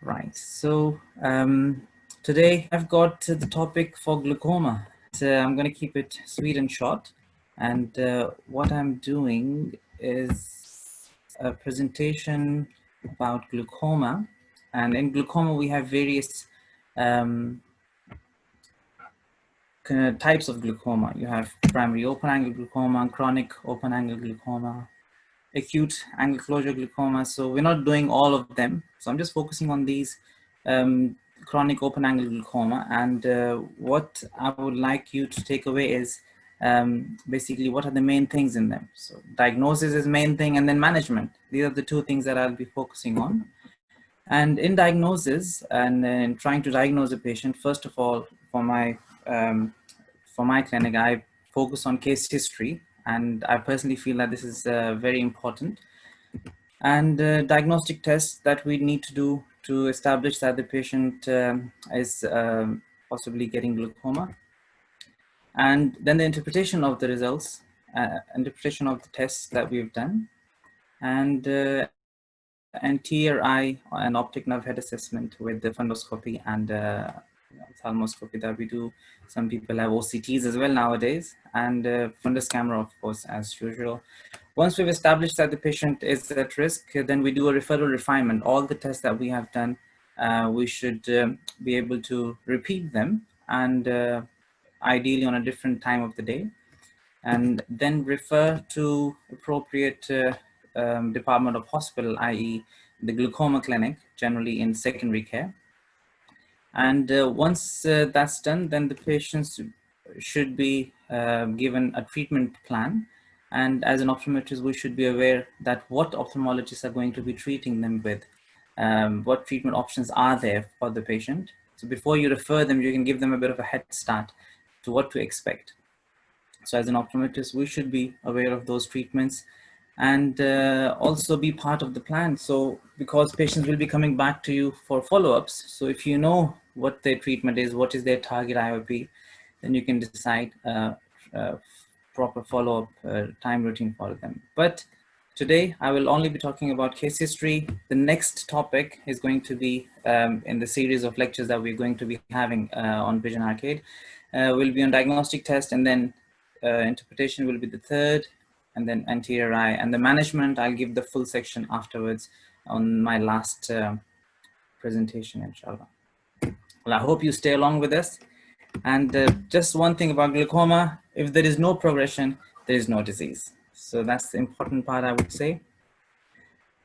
Right. So today I've got the topic for glaucoma. I'm going to keep it sweet and short. And what I'm doing is a presentation about glaucoma. And in glaucoma, we have various um, types of glaucoma. You have primary open angle glaucoma, chronic open angle glaucoma, acute angle closure glaucoma. So we're not doing all of them. So I'm just focusing on these chronic open angle glaucoma. And what I would like you to take away is basically what are the main things in them. So diagnosis is main thing, and then management. These are the two things that I'll be focusing on. And in diagnosis and in trying to diagnose a patient, first of all, for my clinic, I focus on case history, and I personally feel that this is very important. And diagnostic tests that we need to do to establish that the patient is possibly getting glaucoma. And then the interpretation of the results, interpretation of the tests that we've done, and anterior eye and optic nerve head assessment with the fundoscopy and ophthalmoscopy that we do. Some people have OCTs as well nowadays, and fundus camera, of course, as usual. Once we've established that the patient is at risk, then we do a referral refinement. All the tests that we have done, we should be able to repeat them, and ideally on a different time of the day, and then refer to appropriate department of hospital, i.e. the glaucoma clinic, generally in secondary care. And once that's done, then the patients should be given a treatment plan. And as an optometrist, we should be aware that what ophthalmologists are going to be treating them with, what treatment options are there for the patient. So before you refer them, you can give them a bit of a head start to what to expect. So as an optometrist, we should be aware of those treatments and also be part of the plan. So because patients will be coming back to you for follow-ups, so if you know what their treatment is, what is their target IOP, then you can decide proper follow-up time routine for them. But today I will only be talking about case history. The next topic is going to be in the series of lectures that we're going to be having on Vision Arcade, will be on diagnostic test, and then interpretation will be the third, and then anterior eye, and the management I'll give the full section afterwards on my last presentation, inshallah. Well, I hope you stay along with us. And just one thing about glaucoma: if there is no progression, there is no disease. So that's the important part, I would say.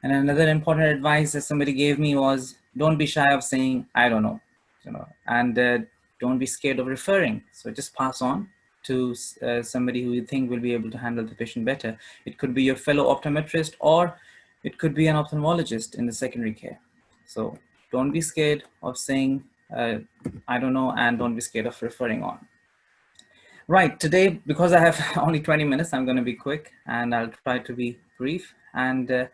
And another important advice that somebody gave me was, don't be shy of saying I don't know, and don't be scared of referring. So just pass on to somebody who you think will be able to handle the patient better. It could be your fellow optometrist, or it could be an ophthalmologist in the secondary care. So don't be scared of saying I don't know, and don't be scared of referring on. Right, today, because I have only 20 minutes, I'm going to be quick, and I'll try to be brief. And the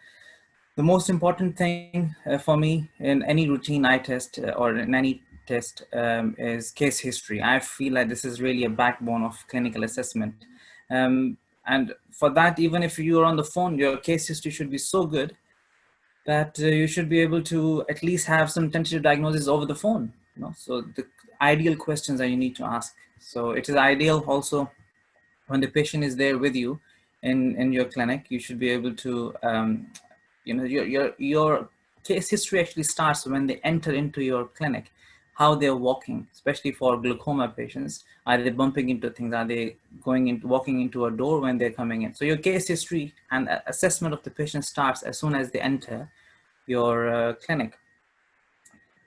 most important thing for me in any routine eye test or in any test is case history. I feel like this is really a backbone of clinical assessment. And for that, even if you're on the phone, your case history should be so good that you should be able to at least have some tentative diagnosis over the phone. So the ideal questions that you need to ask. So it is ideal also when the patient is there with you in your clinic, you should be able to your case history actually starts when they enter into your clinic, how they're walking, especially for glaucoma patients. Are they bumping into things? Are they walking into a door when they're coming in? So your case history and assessment of the patient starts as soon as they enter your clinic.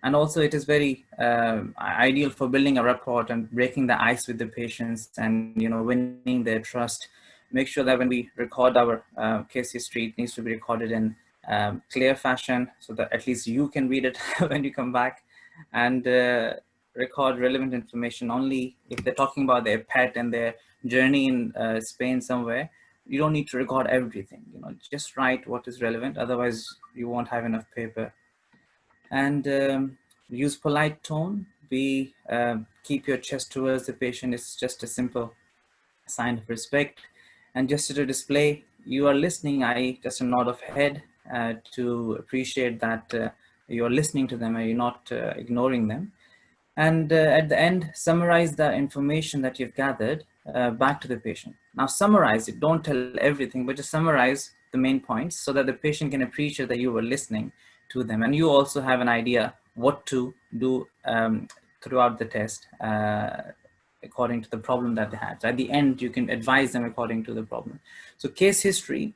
And also it is very ideal for building a rapport and breaking the ice with the patients and, winning their trust. Make sure that when we record our case history, it needs to be recorded in clear fashion so that at least you can read it when you come back, and record relevant information only if they're talking about their pet and their journey in Spain somewhere. You don't need to record everything, just write what is relevant, otherwise you won't have enough paper. And use polite tone. Keep your chest towards the patient. It's just a simple sign of respect. And just to display you are listening, i.e. just a nod of head to appreciate that you're listening to them and you're not ignoring them. And at the end, summarize the information that you've gathered back to the patient. Now summarize it, don't tell everything, but just summarize the main points so that the patient can appreciate that you were listening to them. And you also have an idea what to do throughout the test according to the problem that they had. So at the end, you can advise them according to the problem. So case history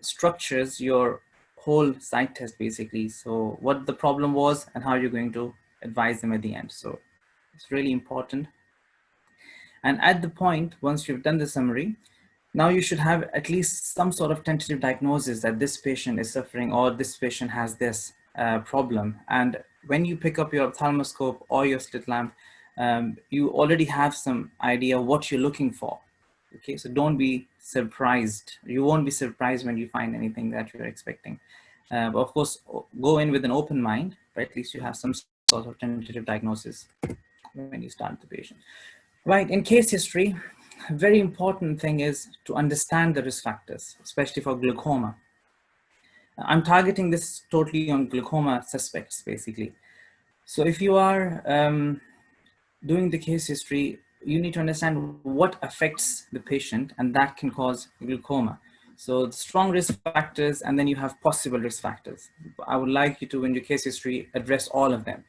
structures your whole site test basically. So what the problem was and how you're going to advise them at the end. So it's really important. And at the point, once you've done the summary, now you should have at least some sort of tentative diagnosis that this patient is suffering or this patient has this problem. And when you pick up your ophthalmoscope or your slit lamp, you already have some idea what you're looking for. Okay, so don't be surprised. You won't be surprised when you find anything that you're expecting. But of course, go in with an open mind, but at least you have some sort of tentative diagnosis when you start the patient. Right, in case history, a very important thing is to understand the risk factors, especially for glaucoma. I'm targeting this totally on glaucoma suspects, basically. So if you are doing the case history, you need to understand what affects the patient, and that can cause glaucoma. So the strong risk factors, and then you have possible risk factors. I would like you to, in your case history, address all of them.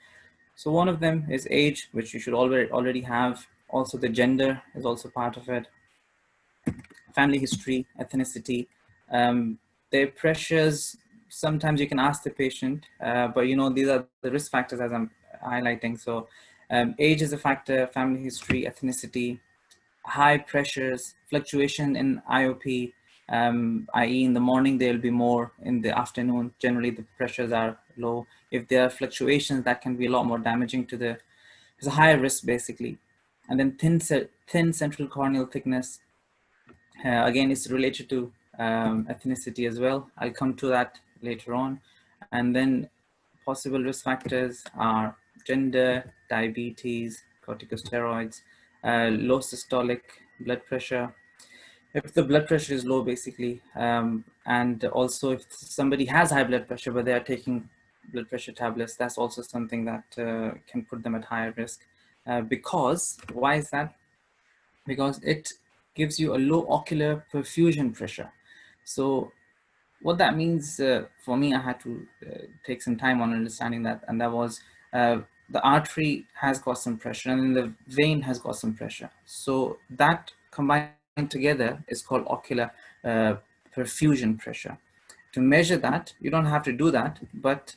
So one of them is age, which you should already have. Also the gender is also part of it. Family history, ethnicity, their pressures. Sometimes you can ask the patient, but you know, these are the risk factors as I'm highlighting. So age is a factor, family history, ethnicity, high pressures, fluctuation in IOP, i.e. in the morning, there'll be more, in the afternoon, generally the pressures are low. If there are fluctuations, that can be a lot more damaging to it's a higher risk basically. And then thin central corneal thickness, again, it's related to ethnicity as well. I'll come to that later on. And then possible risk factors are gender, diabetes, corticosteroids, low systolic blood pressure. If the blood pressure is low, basically, and also if somebody has high blood pressure, but they are taking blood pressure tablets, that's also something that can put them at higher risk. Because, why is that? Because it gives you a low ocular perfusion pressure. So what that means for me, I had to take some time on understanding that, and that was the artery has got some pressure and the vein has got some pressure. So that combined together is called ocular perfusion pressure. To measure that, you don't have to do that, but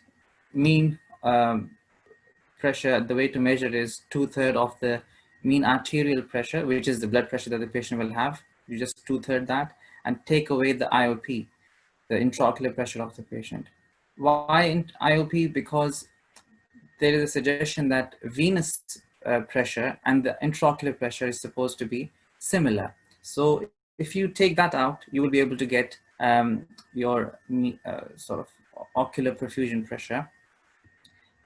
mean pressure, the way to measure is 2/3 of the mean arterial pressure, which is the blood pressure that the patient will have. You just 2/3 that and take away the IOP, the intraocular pressure of the patient. Why IOP? Because there is a suggestion that venous pressure and the intraocular pressure is supposed to be similar. So if you take that out, you will be able to get your sort of ocular perfusion pressure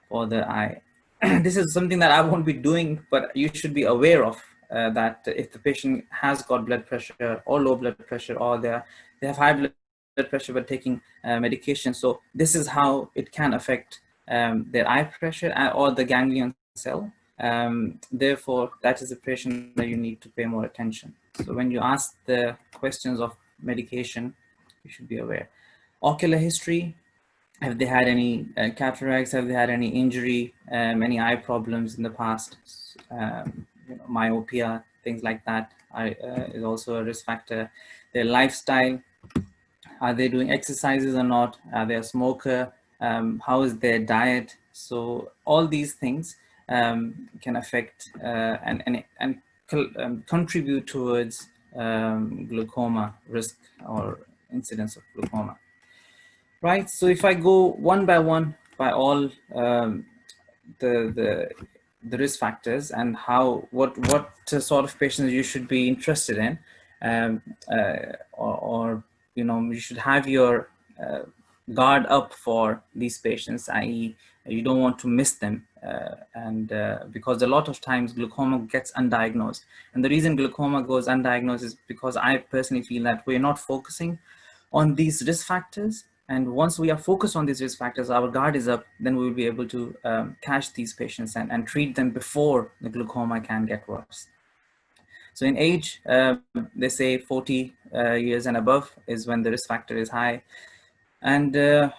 for the eye. This is something that I won't be doing, but you should be aware of that if the patient has got blood pressure or low blood pressure, or they have high blood pressure but taking medication. So this is how it can affect their eye pressure or the ganglion cell. Therefore, that is a patient that you need to pay more attention. So when you ask the questions of medication, you should be aware. Ocular history, have they had any cataracts? Have they had any injury, any eye problems in the past? Myopia, things like that is also a risk factor. Their lifestyle, are they doing exercises or not? Are they a smoker? How is their diet? So all these things can affect and contribute towards glaucoma risk or incidence of glaucoma. Right. So if I go one by one by all the risk factors and what sort of patients you should be interested in, or you should have your guard up for these patients, i.e. you don't want to miss them, because a lot of times glaucoma gets undiagnosed, and the reason glaucoma goes undiagnosed is because I personally feel that we're not focusing on these risk factors, And once we are focused on these risk factors, our guard is up, then we will be able to catch these patients and treat them before the glaucoma can get worse. So in age, they say 40 years and above is when the risk factor is high. And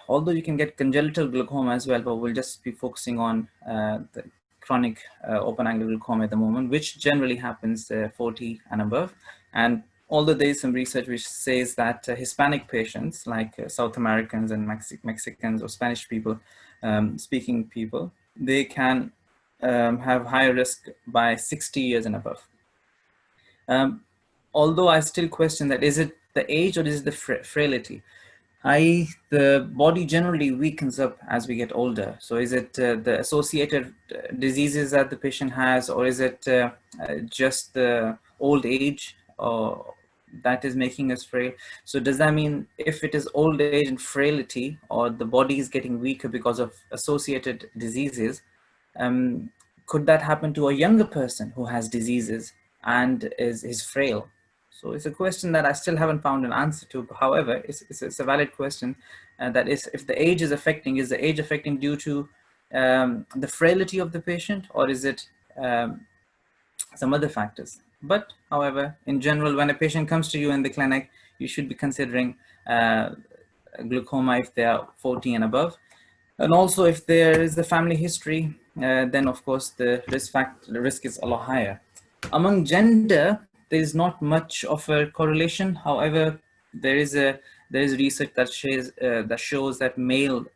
although you can get congenital glaucoma as well, but we'll just be focusing on the chronic open angle glaucoma at the moment, which generally happens 40 and above. And although there is some research which says that Hispanic patients, like South Americans and Mexicans or Spanish people, speaking people, they can have higher risk by 60 years and above. Although I still question that, is it the age or is it the frailty? The body generally weakens up as we get older. So is it the associated diseases that the patient has, or is it just the old age that is making us frail? So does that mean if it is old age and frailty, or the body is getting weaker because of associated diseases, could that happen to a younger person who has diseases and is frail? So it's a question that I still haven't found an answer to. However, it's a valid question. That is, if the age is the age affecting due to the frailty of the patient, or is it some other factors? But however, in general, when a patient comes to you in the clinic, you should be considering glaucoma if they are 40 and above. And also, if there is the family history, then of course the risk is a lot higher. Among gender, there is not much of a correlation. However, there is research that shows that male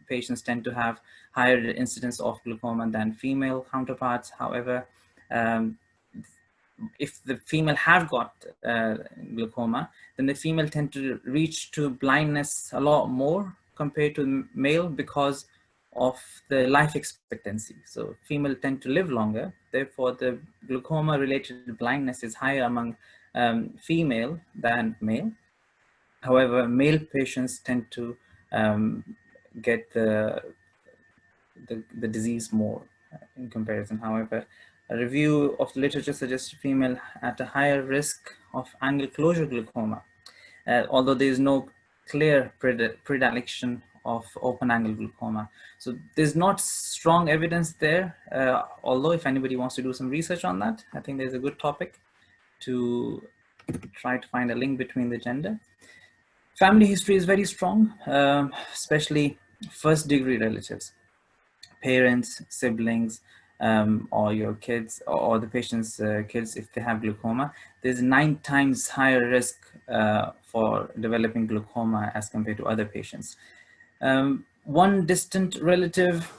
patients tend to have higher incidence of glaucoma than female counterparts. However, if the female have got glaucoma, then the female tend to reach to blindness a lot more compared to male because of the life expectancy. So female tend to live longer. Therefore, the glaucoma related blindness is higher among female than male. However, male patients tend to get the disease more in comparison. However, a review of the literature suggests female at a higher risk of angle closure glaucoma, although there is no clear predilection of open angle glaucoma. So there's not strong evidence there, although if anybody wants to do some research on that, I think there's a good topic to try to find a link between the gender. Family history is very strong, especially first degree relatives, parents, siblings, or your kids, or the patient's kids, if they have glaucoma. There's 9 times higher risk for developing glaucoma as compared to other patients. One distant relative,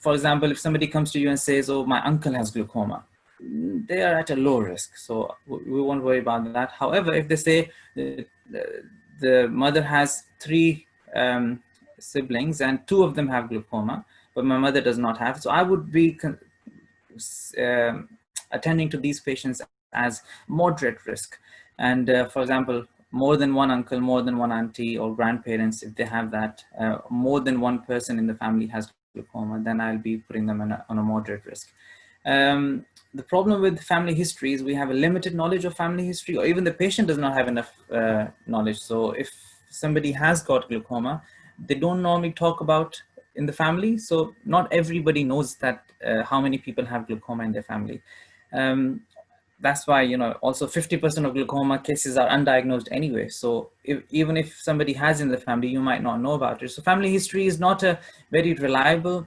for example, if somebody comes to you and says, oh, my uncle has glaucoma, they are at a low risk, so we won't worry about that. However, if they say the mother has 3 siblings and 2 of them have glaucoma, but my mother does not have, so I would be attending to these patients as moderate risk. And for example, more than one uncle, more than one auntie or grandparents, if they have that, more than one person in the family has glaucoma, then I'll be putting them on a moderate risk. The problem with family history is we have a limited knowledge of family history, or even the patient does not have enough knowledge. So if somebody has got glaucoma, they don't normally talk about in the family. So not everybody knows that how many people have glaucoma in their family. That's why, also 50% of glaucoma cases are undiagnosed anyway. So even if somebody has in the family, you might not know about it. So family history is not a very reliable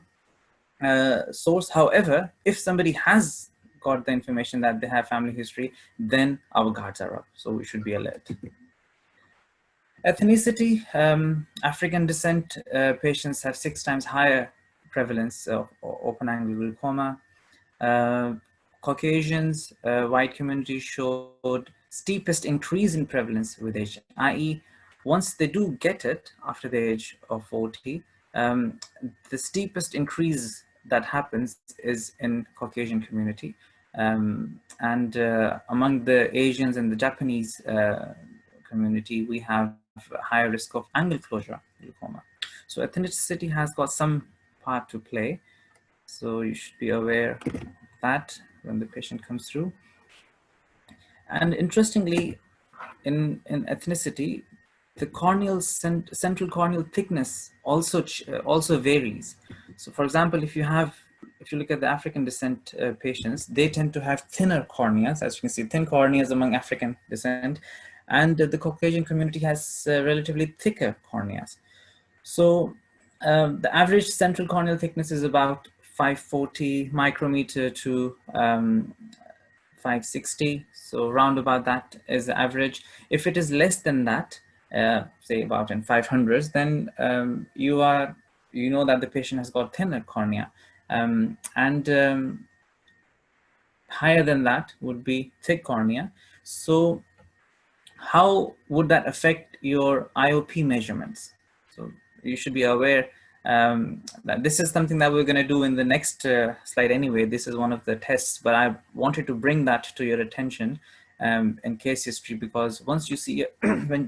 source. However, if somebody has got the information that they have family history, then our guards are up. So we should be alert. Ethnicity, African descent patients have 6 times higher prevalence of open angle glaucoma. Caucasians, white community showed steepest increase in prevalence with age, i.e. once they do get it after the age of 40, the steepest increase that happens is in Caucasian community. And among the Asians and the Japanese community, we have a higher risk of angle closure glaucoma. So ethnicity has got some part to play. So you should be aware of that when the patient comes through. And interestingly, in ethnicity, the corneal central corneal thickness also varies. So for example, if you look at the African descent patients, they tend to have thinner corneas, as you can see, thin corneas among African descent, and the Caucasian community has relatively thicker corneas. So the average central corneal thickness is about 540 micrometer to 560. So round about that is the average. If it is less than that, say about in 500s, then you know that the patient has got thinner cornea. And higher than that would be thick cornea. So how would that affect your IOP measurements? So you should be aware that this is something that we're going to do in the next slide anyway. This is one of the tests, but I wanted to bring that to your attention in case history, because once you see,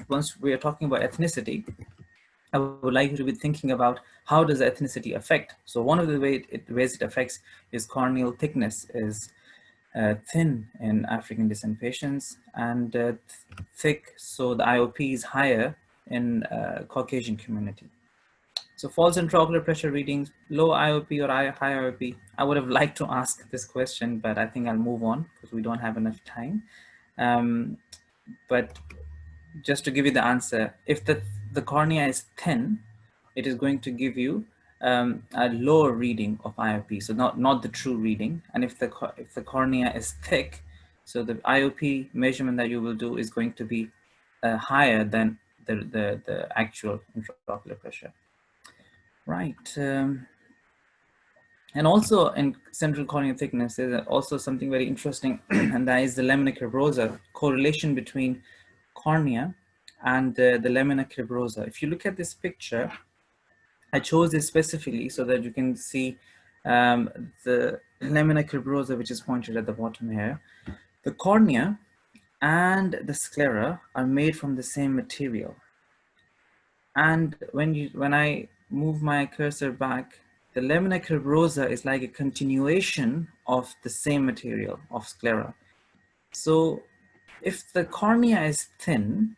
once we are talking about ethnicity, I would like you to be thinking about how does ethnicity affect. So one of the ways it affects is corneal thickness is thin in African descent patients, and thick, so the IOP is higher in Caucasian community. So false intraocular pressure readings, low IOP or high IOP. I would have liked to ask this question, but I think I'll move on because we don't have enough time. But just to give you the answer, if the cornea is thin, it is going to give you a lower reading of IOP, so not the true reading. And if the cornea is thick, so the IOP measurement that you will do is going to be higher than the actual intraocular pressure. Right. And also in central corneal thickness, there's also something very interesting, and that is the lamina cribrosa, correlation between cornea and the lamina cribrosa. If you look at this picture, I chose this specifically so that you can see the lamina cribrosa, which is pointed at the bottom here. The cornea and the sclera are made from the same material. And when I move my cursor back, the lamina cribrosa is like a continuation of the same material of sclera. So if the cornea is thin,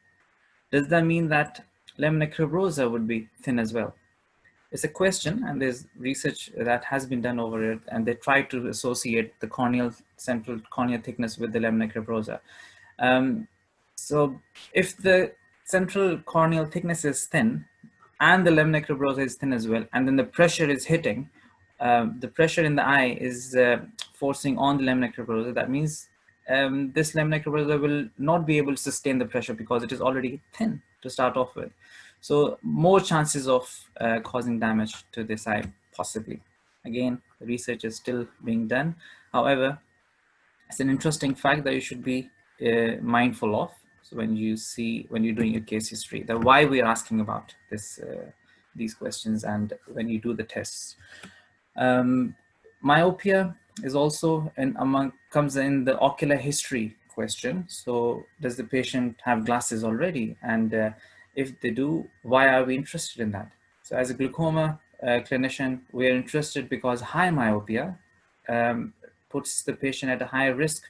does that mean that lamina cribrosa would be thin as well? It's a question, and there's research that has been done over it, and they try to associate the central corneal thickness with the lamina cribrosa. So if the central corneal thickness is thin and the lamina cribrosa is thin as well, and then the pressure is hitting, the pressure in the eye is forcing on the lamina cribrosa, that means this lamina cribrosa will not be able to sustain the pressure because it is already thin to start off with. So more chances of causing damage to this eye, possibly. Again, the research is still being done. However, it's an interesting fact that you should be mindful of. So when you're doing your case history, that why we're asking about these questions, and when you do the tests. Myopia is also comes in the ocular history question. So does the patient have glasses already? And if they do, why are we interested in that? So as a glaucoma clinician, we are interested because high myopia puts the patient at a higher risk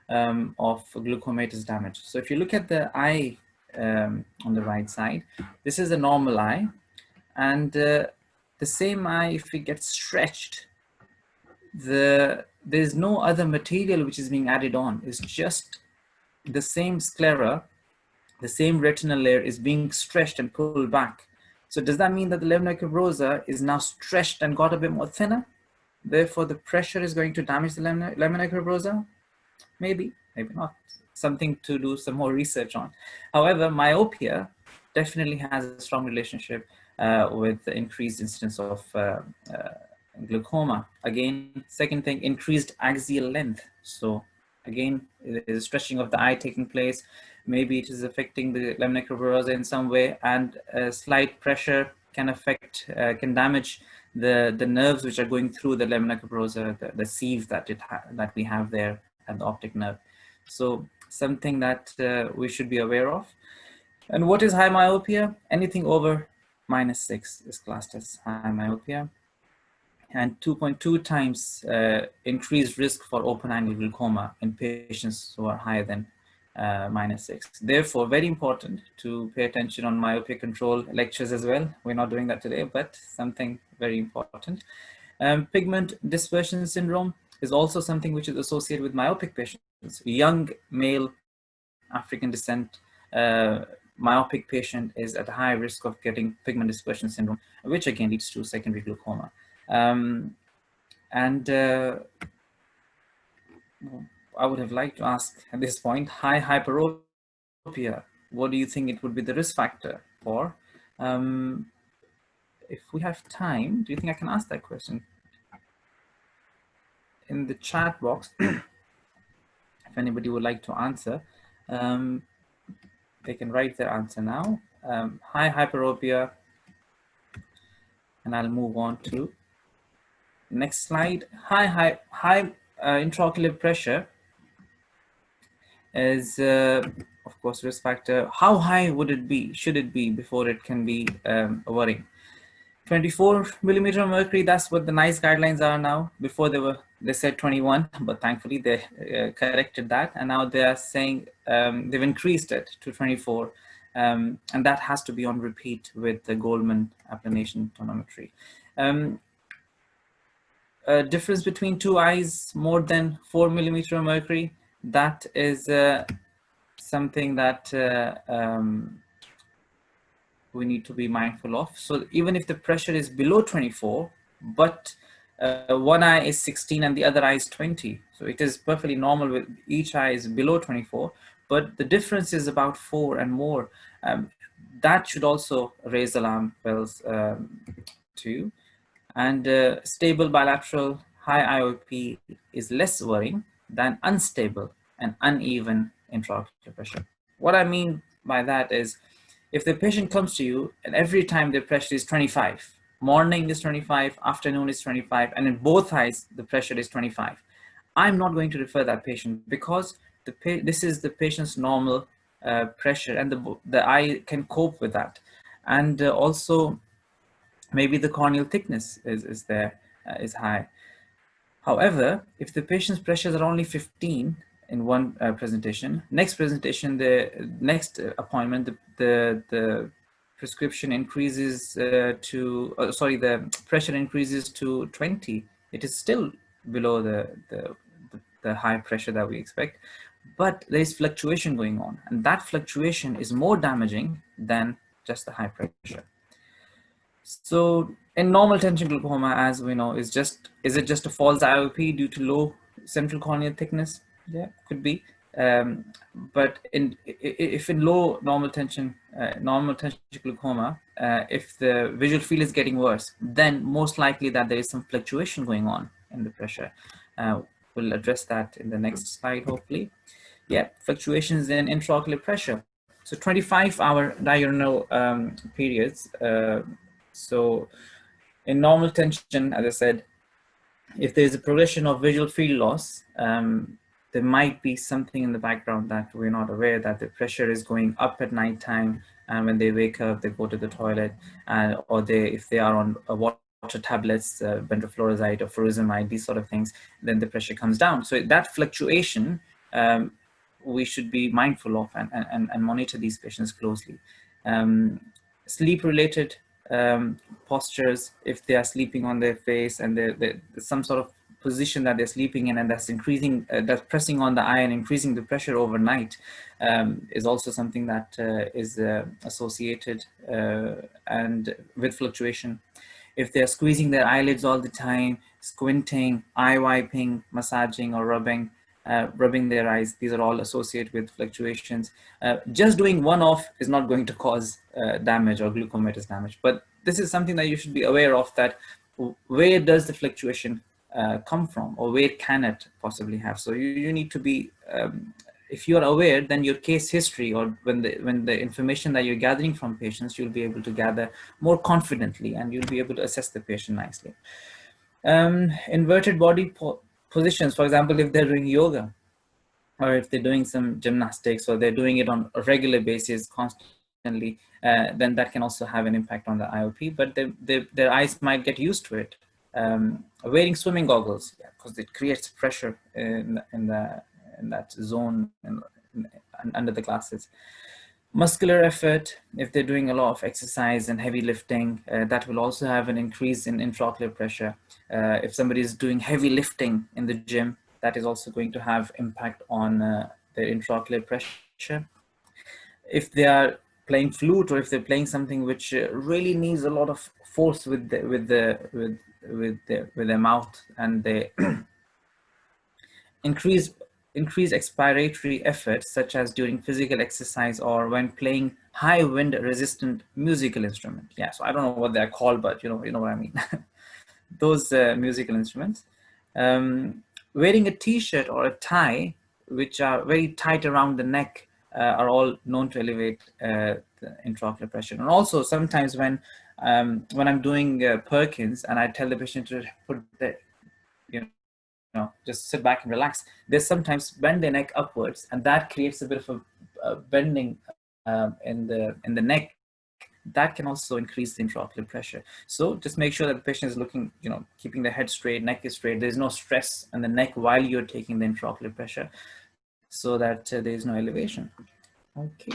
of glaucomatous damage. So if you look at the eye on the right side, this is a normal eye, and the same eye, if it gets stretched, there's no other material which is being added on. It's just the same sclera, the same retinal layer is being stretched and pulled back. So does that mean that the lamina cribrosa is now stretched and got a bit more thinner? Therefore, the pressure is going to damage the lamina cribrosa? Maybe, maybe not. Something to do some more research on. However, myopia definitely has a strong relationship with the increased incidence of glaucoma. Again, second thing, increased axial length. So again, there is a stretching of the eye taking place. Maybe it is affecting the lamina cribrosa in some way, and slight pressure can damage the nerves which are going through the lamina cribrosa, the sieve that we have there at the optic nerve. So something that we should be aware of. And what is high myopia? Anything over -6 is classed as high myopia, and 2.2 times increased risk for open angle glaucoma in patients who are higher than -6. Therefore, very important to pay attention on myopia control lectures as well. We're not doing that today, but something very important. Pigment dispersion syndrome is also something which is associated with myopic patients. Young male African descent myopic patient is at high risk of getting pigment dispersion syndrome, which again leads to secondary glaucoma. I would have liked to ask at this point, high hyperopia, what do you think it would be the risk factor for? If we have time, do you think I can ask that question? In the chat box, if anybody would like to answer, they can write their answer now. High hyperopia, and I'll move on to next slide. High intraocular pressure is, of course, risk factor. How high would it be? Should it be before it can be worrying? 24 millimeter of mercury, that's what the NICE guidelines are now. Before they said 21, but thankfully they corrected that, and now they are saying they've increased it to 24, and that has to be on repeat with the Goldman applanation tonometry. Difference between two eyes more than 4 millimeter of mercury, that is something that we need to be mindful of. So even if the pressure is below 24, but one eye is 16 and the other eye is 20, so it is perfectly normal with each eye is below 24, but the difference is about 4 and more. That should also raise alarm bells too. And stable bilateral high IOP is less worrying than unstable and uneven intraocular pressure. What I mean by that is, if the patient comes to you and every time their pressure is 25, morning is 25, afternoon is 25, and in both eyes the pressure is 25, I'm not going to refer that patient, because this is the patient's normal pressure, and the eye can cope with that. And also maybe the corneal thickness is high. However, if the patient's pressures are only 15 in one presentation, the next appointment, the prescription increases the pressure increases to 20. It is still below the high pressure that we expect, but there is fluctuation going on, and that fluctuation is more damaging than just the high pressure. So in normal tension glaucoma, as we know, is it just a false IOP due to low central corneal thickness? Yeah, could be. But if in low normal tension glaucoma, if the visual field is getting worse, then most likely that there is some fluctuation going on in the pressure. We'll address that in the next slide, hopefully. Yeah, fluctuations in intraocular pressure. So 25-hour diurnal periods. So in normal tension, as I said, if there's a progression of visual field loss, there might be something in the background that we're not aware, that the pressure is going up at nighttime, and when they wake up, they go to the toilet, or if they are on water tablets, bendrofluoroside or furosemide, these sort of things, then the pressure comes down. So that fluctuation, we should be mindful of and monitor these patients closely. Sleep-related postures, if they are sleeping on their face and there's some sort of position that they're sleeping in, and that's increasing, that's pressing on the eye and increasing the pressure overnight, is also something that is associated and with fluctuation. If they're squeezing their eyelids all the time, squinting, eye wiping, massaging or rubbing their eyes, these are all associated with fluctuations. Just doing one-off is not going to cause damage or glaucomatous damage, but this is something that you should be aware of, that where does the fluctuation come from, or where can it possibly have? So you need to be, if you're aware, then your case history, or when the information that you're gathering from patients, you'll be able to gather more confidently, and you'll be able to assess the patient nicely. Inverted body positions, for example, if they're doing yoga, or if they're doing some gymnastics, or they're doing it on a regular basis constantly, then that can also have an impact on the IOP, but their eyes might get used to it. Wearing swimming goggles, because it creates pressure in that zone, under the glasses. Muscular effort, if they're doing a lot of exercise and heavy lifting, that will also have an increase in intraocular pressure. If somebody is doing heavy lifting in the gym, that is also going to have impact on their intraocular pressure. If they are playing flute, or if they're playing something which really needs a lot of force with their mouth, and they increase expiratory efforts, such as during physical exercise or when playing high wind resistant musical instrument. Yeah, so I don't know what they're called, but you know what I mean. Those musical instruments. Wearing a t-shirt or a tie, which are very tight around the neck, are all known to elevate the intraocular pressure. And also sometimes when I'm doing Perkins and I tell the patient to put the, just sit back and relax, they sometimes bend their neck upwards, and that creates a bit of a bending in the neck. That can also increase the intraocular pressure. So just make sure that the patient is looking, keeping the head straight, neck is straight. There's no stress on the neck while you're taking the intraocular pressure, so that there is no elevation. Okay.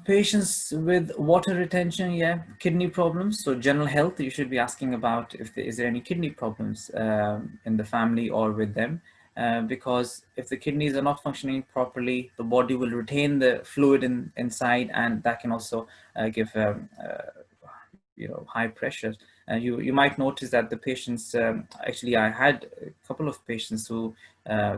Patients with water retention, yeah, kidney problems. So general health, you should be asking about if is there any kidney problems in the family or with them. Because if the kidneys are not functioning properly, the body will retain the fluid inside, and that can also give high pressure. You might notice that the patients, actually I had a couple of patients who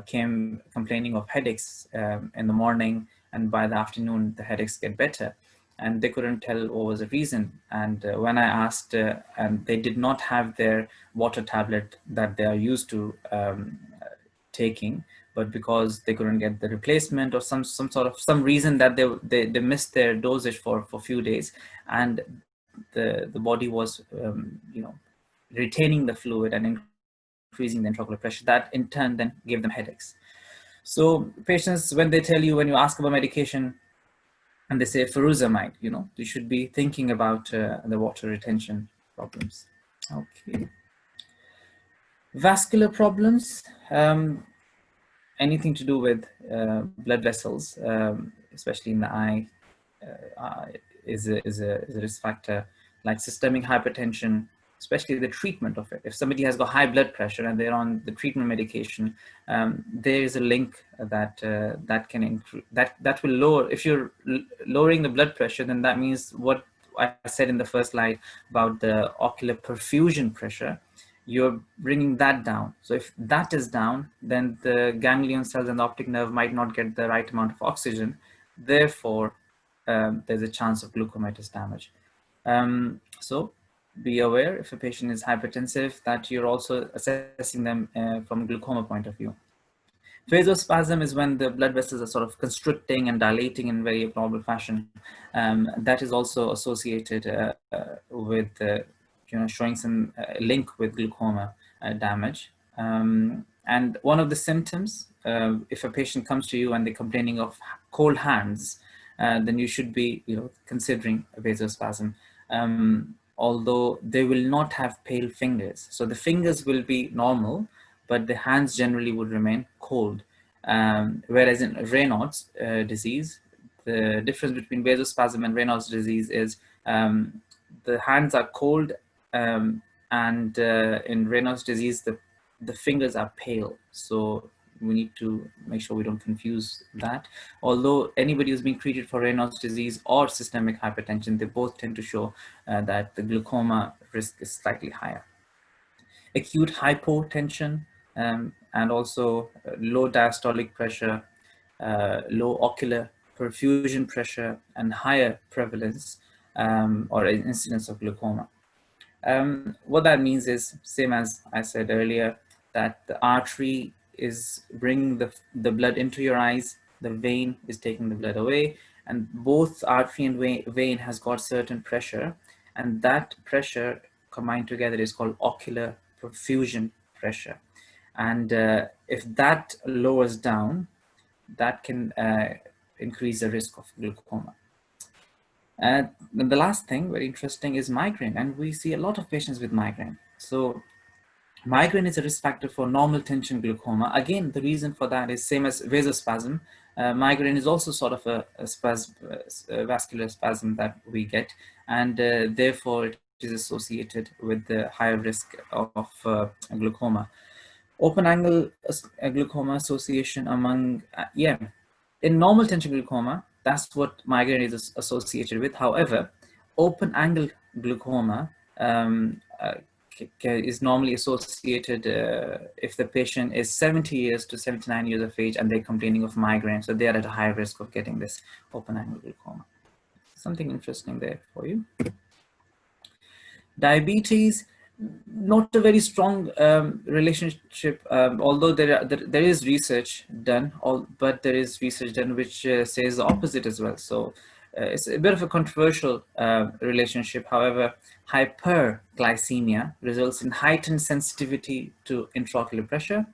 came complaining of headaches in the morning, and by the afternoon the headaches get better, and they couldn't tell what was the reason. And when I asked, and they did not have their water tablet that they are used to taking, but because they couldn't get the replacement, or some reason that they missed their dosage for a few days, and the body was retaining the fluid and increasing the intraocular pressure, that in turn then gave them headaches. So patients, when they tell you, when you ask about medication and they say furosemide, you should be thinking about the water retention problems. Okay. Vascular problems, anything to do with blood vessels, especially in the eye, is a risk factor, like systemic hypertension, especially the treatment of it. If somebody has got high blood pressure and they're on the treatment medication, there is a link that that will lower. If you're lowering the blood pressure, then that means what I said in the first slide about the ocular perfusion pressure, you're bringing that down. So if that is down, then the ganglion cells and the optic nerve might not get the right amount of oxygen. Therefore, there's a chance of glaucomatous damage. So be aware, if a patient is hypertensive, that you're also assessing them from a glaucoma point of view. Vasospasm is when the blood vessels are sort of constricting and dilating in very abnormal fashion. That is also associated with showing some link with glaucoma damage. And one of the symptoms, if a patient comes to you and they're complaining of cold hands, then you should be considering a vasospasm. Although they will not have pale fingers. So the fingers will be normal, but the hands generally would remain cold. Whereas in Raynaud's disease, the difference between vasospasm and Raynaud's disease is the hands are cold, and in Raynaud's disease, the fingers are pale. So we need to make sure we don't confuse that. Although anybody who's being treated for Raynaud's disease or systemic hypertension, they both tend to show that the glaucoma risk is slightly higher. Acute hypotension, and also low diastolic pressure, low ocular perfusion pressure, and higher prevalence or incidence of glaucoma. What that means is, same as I said earlier, that the artery is bringing the blood into your eyes, the vein is taking the blood away, and both artery and vein has got certain pressure, and that pressure combined together is called ocular perfusion pressure. And if that lowers down, that can increase the risk of glaucoma. And the last thing, very interesting, is migraine. And we see a lot of patients with migraine. So Migraine is a risk factor for normal tension glaucoma. Again, the reason for that is same as vasospasm. Migraine is also sort of a spasm, a vascular spasm that we get, and therefore it is associated with the higher risk of glaucoma. Open angle glaucoma association among, yeah, in normal tension glaucoma, that's what migraine is associated with. However, open angle glaucoma is normally associated if the patient is 70 years to 79 years of age and they're complaining of migraine. So they are at a high risk of getting this open angle glaucoma. Something interesting there for you. Diabetes, not a very strong relationship, although there is research done, but there is research done which says the opposite as well. So it's a bit of a controversial relationship. However, hyperglycemia results in heightened sensitivity to intraocular pressure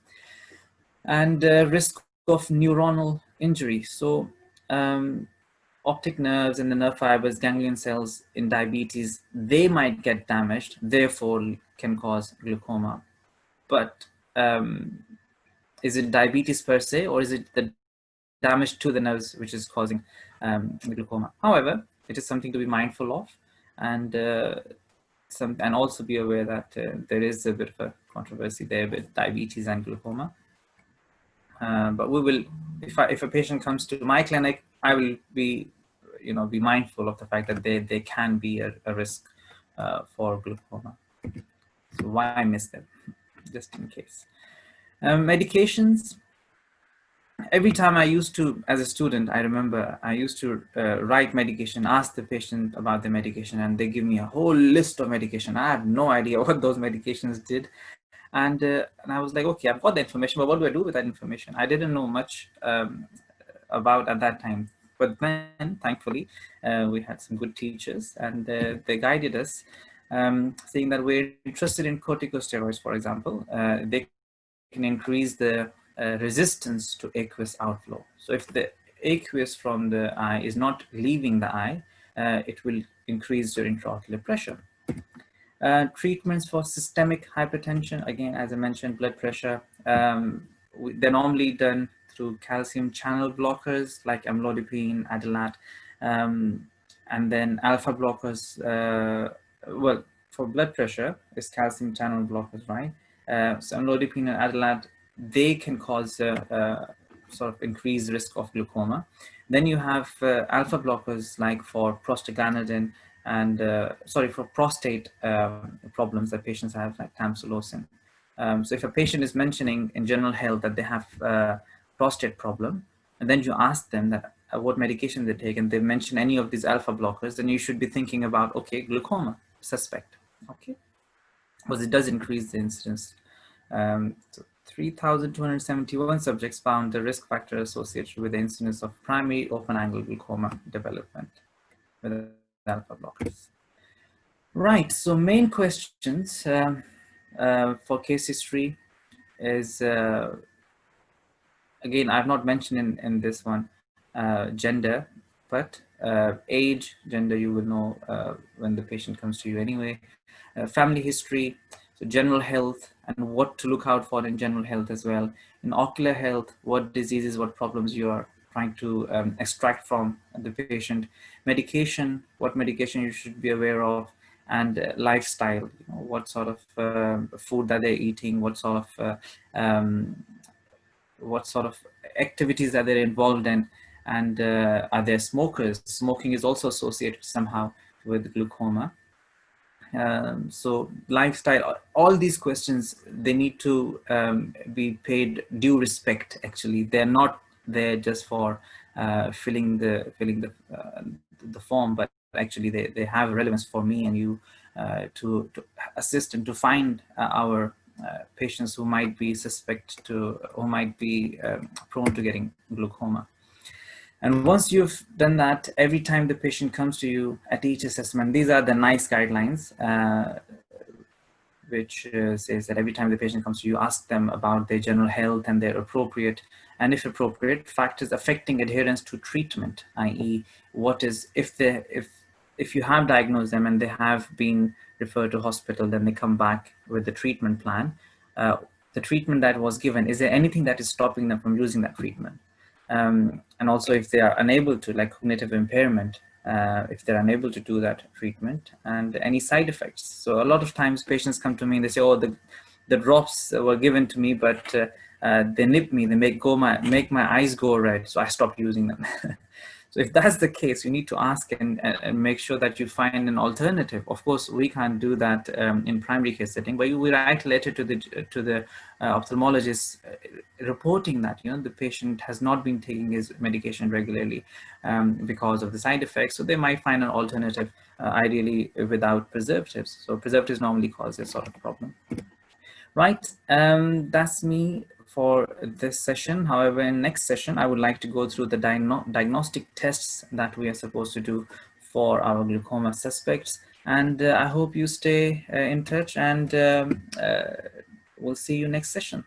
and risk of neuronal injury. So optic nerves and the nerve fibers, ganglion cells in diabetes, they might get damaged, therefore can cause glaucoma. But is it diabetes per se, or is it the damage to the nerves which is causing glaucoma? However, it is something to be mindful of, and also be aware that there is a bit of a controversy there with diabetes and glaucoma. But we will, if a patient comes to my clinic, I will be mindful of the fact that they can be a risk for glaucoma. So why miss them, just in case. Medications. Every time I used to, as a student, I remember I used to write medication, ask the patient about the medication, and they give me a whole list of medication. I had no idea what those medications did. And I was like, okay, I've got the information, but what do I do with that information? I didn't know much about at that time. But then, thankfully, we had some good teachers, and they guided us, saying that we're interested in corticosteroids, for example. They can increase the resistance to aqueous outflow. So if the aqueous from the eye is not leaving the eye, it will increase your intraocular pressure. Treatments for systemic hypertension, again, as I mentioned, blood pressure, they're normally done through calcium channel blockers like amlodipine, Adalat, and then alpha blockers. Well, for blood pressure, it's calcium channel blockers, right? So amlodipine and Adalat, they can cause sort of increased risk of glaucoma. Then you have alpha blockers like for prostaglandin and for prostate problems that patients have, like tamsulosin. So if a patient is mentioning in general health that they have a prostate problem, and then you ask them that what medication they take, and they mention any of these alpha blockers, then you should be thinking about, okay, glaucoma, suspect, okay, because it does increase the incidence. So 3,271 subjects found the risk factor associated with the incidence of primary open angle glaucoma development with alpha blockers. Right, so main questions for case history is, again, I've not mentioned in this one gender, but age, gender, you will know when the patient comes to you anyway. Family history, so general health and what to look out for in general health as well. In ocular health, what diseases, what problems you are trying to extract from the patient. Medication, what medication you should be aware of, and lifestyle, what sort of food that they're eating, what sort of activities that they're involved in, and are they smokers? Smoking is also associated somehow with glaucoma. So lifestyle, all these questions, they need to be paid due respect. Actually, they're not there just for filling the form, but actually they have relevance for me and you to assist and to find our patients who might be who might be prone to getting glaucoma. And once you've done that, every time the patient comes to you at each assessment, these are the NICE guidelines, which says that every time the patient comes to you, ask them about their general health and their appropriate, and if appropriate, factors affecting adherence to treatment, i.e. what is, if you have diagnosed them and they have been referred to hospital, then they come back with the treatment plan. the treatment that was given, is there anything that is stopping them from using that treatment? And also if they are unable to, like cognitive impairment, if they're unable to do that treatment, and any side effects. So a lot of times patients come to me and they say, oh, the drops were given to me, but they nip me, they make my eyes go red, so I stopped using them. So if that's the case, you need to ask and make sure that you find an alternative. Of course, we can't do that in primary care setting, but we write a letter to the ophthalmologist reporting that the patient has not been taking his medication regularly because of the side effects. So they might find an alternative, ideally without preservatives. So preservatives normally cause this sort of problem. Right, that's me for this session. However, in next session, I would like to go through the diagnostic tests that we are supposed to do for our glaucoma suspects. And I hope you stay in touch, and we'll see you next session.